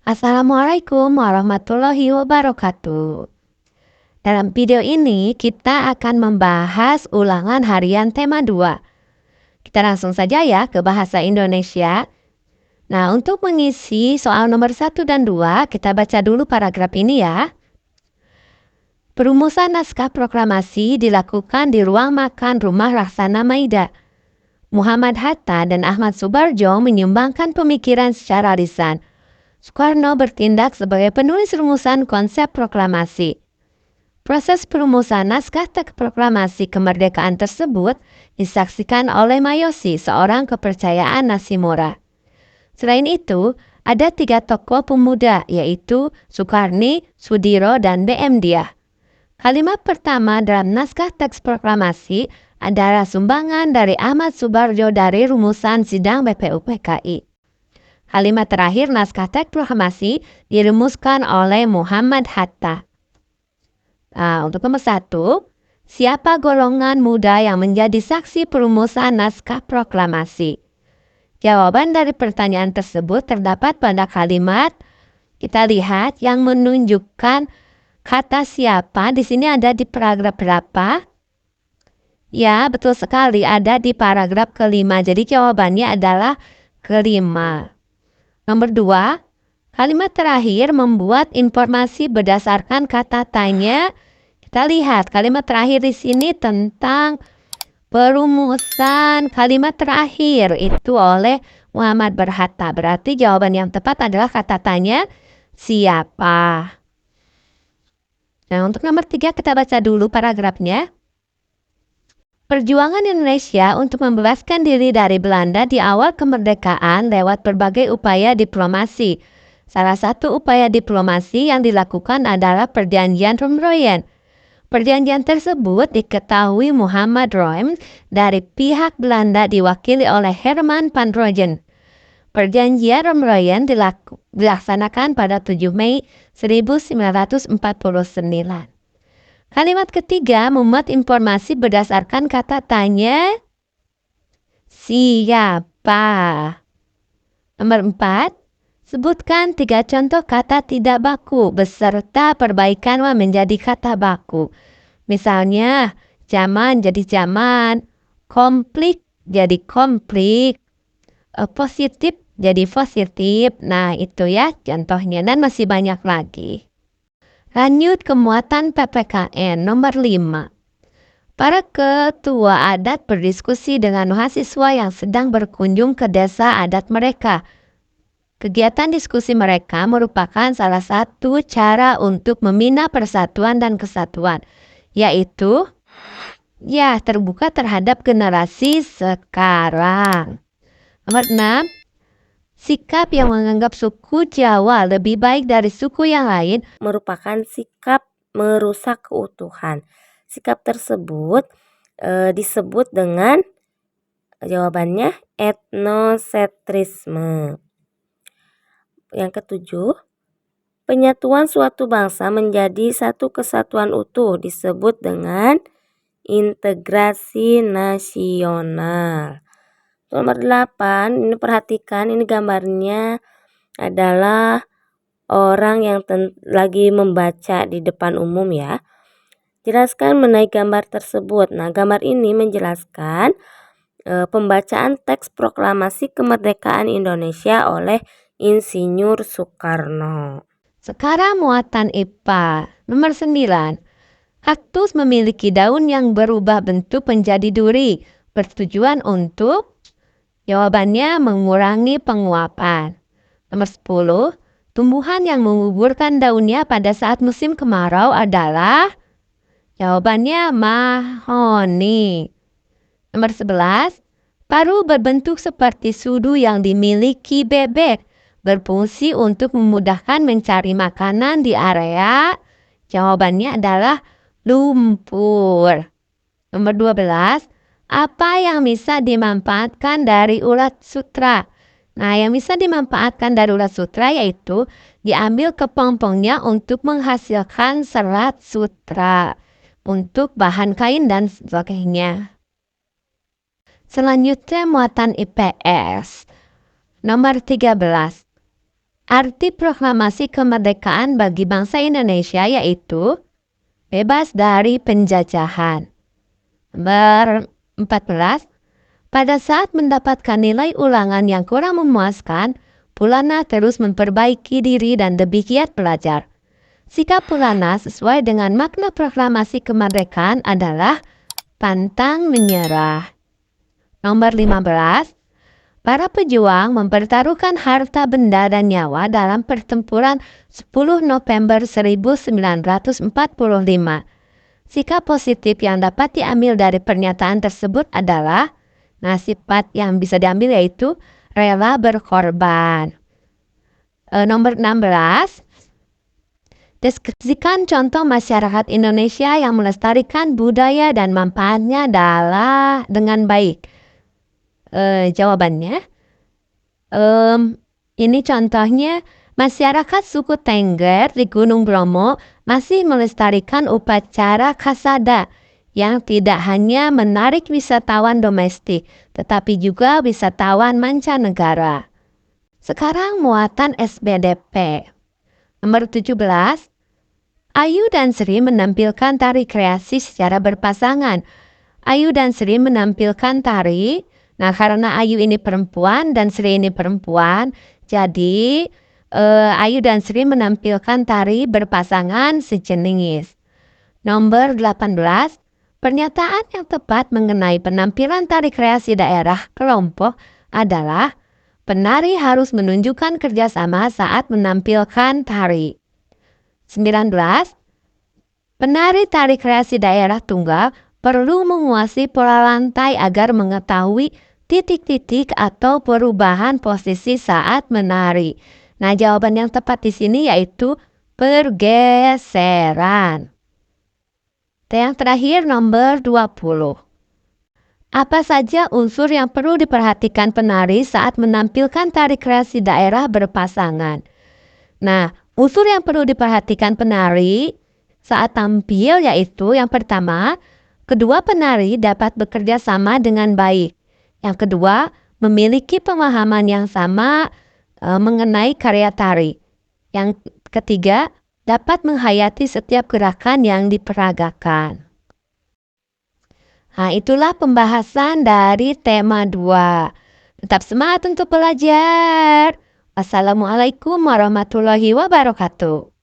Assalamualaikum warahmatullahi wabarakatuh. Dalam video ini kita akan membahas ulangan harian tema 2. Kita langsung saja ya ke bahasa Indonesia. Nah, untuk mengisi soal nomor 1 dan 2, kita baca dulu paragraf ini ya. Perumusan naskah proklamasi dilakukan di ruang makan Rumah Laksana Maida. Muhammad Hatta dan Ahmad Subarjo menyumbangkan pemikiran secara lisan. Soekarno bertindak sebagai penulis rumusan konsep proklamasi. Proses perumusan naskah teks proklamasi kemerdekaan tersebut disaksikan oleh Mayosi, seorang kepercayaan Nasimura. Selain itu, ada 3 tokoh pemuda, yaitu Soekarni, Sudiro, dan BM Diah. Kalimat pertama dalam naskah teks proklamasi adalah sumbangan dari Ahmad Subarjo dari rumusan sidang BPUPKI. Kalimat terakhir naskah teks proklamasi dirumuskan oleh Muhammad Hatta. Nah, untuk nomor 1, siapa golongan muda yang menjadi saksi perumusan naskah proklamasi? Jawaban dari pertanyaan tersebut terdapat pada kalimat. Kita lihat yang menunjukkan kata siapa di sini ada di paragraf berapa? Ya, betul sekali ada di paragraf kelima. Jadi jawabannya adalah kelima. Nomor 2, kalimat terakhir membuat informasi berdasarkan kata tanya. Kita lihat kalimat terakhir di sini tentang perumusan kalimat terakhir itu oleh Muhammad Hatta. Berarti jawaban yang tepat adalah kata tanya siapa. Nah, untuk nomor 3 kita baca dulu paragrafnya. Perjuangan Indonesia untuk membebaskan diri dari Belanda di awal kemerdekaan lewat berbagai upaya diplomasi. Salah satu upaya diplomasi yang dilakukan adalah Perjanjian Romroyen. Perjanjian tersebut diketahui Muhammad Roem dari pihak Belanda diwakili oleh Herman van Rojen. Perjanjian Romroyen dilaksanakan pada 7 Mei 1949. Kalimat ketiga memuat informasi berdasarkan kata tanya siapa. Nomor 4, sebutkan 3 contoh kata tidak baku beserta perbaikan menjadi kata baku. Misalnya, zaman jadi zaman, konflik jadi konflik, positif jadi positif. Nah, itu ya contohnya dan masih banyak lagi. Lanjut ke muatan PPKN nomor 5. Para ketua adat berdiskusi dengan mahasiswa yang sedang berkunjung ke desa adat mereka. Kegiatan diskusi mereka merupakan salah satu cara untuk membina persatuan dan kesatuan, yaitu terbuka terhadap generasi sekarang. Nomor 6. Sikap yang menganggap suku Jawa lebih baik dari suku yang lain merupakan sikap merusak keutuhan. Sikap tersebut disebut dengan jawabannya etnosentrisme. Yang ke-7, penyatuan suatu bangsa menjadi satu kesatuan utuh disebut dengan integrasi nasional. Nomor 8, ini perhatikan, ini gambarnya adalah orang yang lagi membaca di depan umum ya. Jelaskan mengenai gambar tersebut. Nah, gambar ini menjelaskan pembacaan teks proklamasi kemerdekaan Indonesia oleh Insinyur Soekarno. Sekarang muatan IPA. Nomor 9. Kaktus memiliki daun yang berubah bentuk menjadi duri. Bertujuan untuk jawabannya mengurangi penguapan. Nomor 10. Tumbuhan yang menguburkan daunnya pada saat musim kemarau adalah jawabannya mahoni. Nomor 11. Paru berbentuk seperti sudu yang dimiliki bebek. Berfungsi untuk memudahkan mencari makanan di area. Jawabannya adalah lumpur. Nomor 12. Apa yang bisa dimanfaatkan dari ulat sutra? Nah, yang bisa dimanfaatkan dari ulat sutra yaitu diambil kepompongnya untuk menghasilkan serat sutra untuk bahan kain dan sebagainya. Selanjutnya muatan IPS. Nomor 13. Arti proklamasi kemerdekaan bagi bangsa Indonesia yaitu bebas dari penjajahan. Nomor 14. Pada saat mendapatkan nilai ulangan yang kurang memuaskan, Pulana terus memperbaiki diri dan lebih giat belajar. Sikap Pulana sesuai dengan makna proklamasi kemerdekaan adalah pantang menyerah. Nomor 15. Para pejuang mempertaruhkan harta benda dan nyawa dalam pertempuran 10 November 1945. Sikap positif yang dapat diambil dari pernyataan tersebut adalah sifat yang bisa diambil yaitu rela berkorban. Nomor 16. Deskripsikan contoh masyarakat Indonesia yang melestarikan budaya dan manfaatnya dengan baik. Jawabannya, ini contohnya masyarakat suku Tengger di Gunung Bromo masih melestarikan upacara kasada yang tidak hanya menarik wisatawan domestik, tetapi juga wisatawan mancanegara. Sekarang muatan SBDP. Nomor 17. Ayu dan Sri menampilkan tari kreasi secara berpasangan. Ayu dan Sri menampilkan tari. Nah, karena Ayu ini perempuan dan Sri ini perempuan, jadi Ayu dan Sri menampilkan tari berpasangan sejenis. Nomor 18. Pernyataan yang tepat mengenai penampilan tari kreasi daerah kelompok adalah penari harus menunjukkan kerjasama saat menampilkan tari. 19. Penari tari kreasi daerah tunggal perlu menguasai pola lantai agar mengetahui titik-titik atau perubahan posisi saat menari. Nah, jawaban yang tepat di sini yaitu pergeseran. Yang terakhir nomor 20. Apa saja unsur yang perlu diperhatikan penari saat menampilkan tari kreasi daerah berpasangan? Nah, unsur yang perlu diperhatikan penari saat tampil yaitu yang pertama, kedua penari dapat bekerja sama dengan baik. Yang kedua, memiliki pemahaman yang sama mengenai karya tari. Yang ketiga, dapat menghayati setiap gerakan yang diperagakan. Nah, itulah pembahasan dari tema 2. Tetap semangat untuk belajar. Wassalamualaikum warahmatullahi wabarakatuh.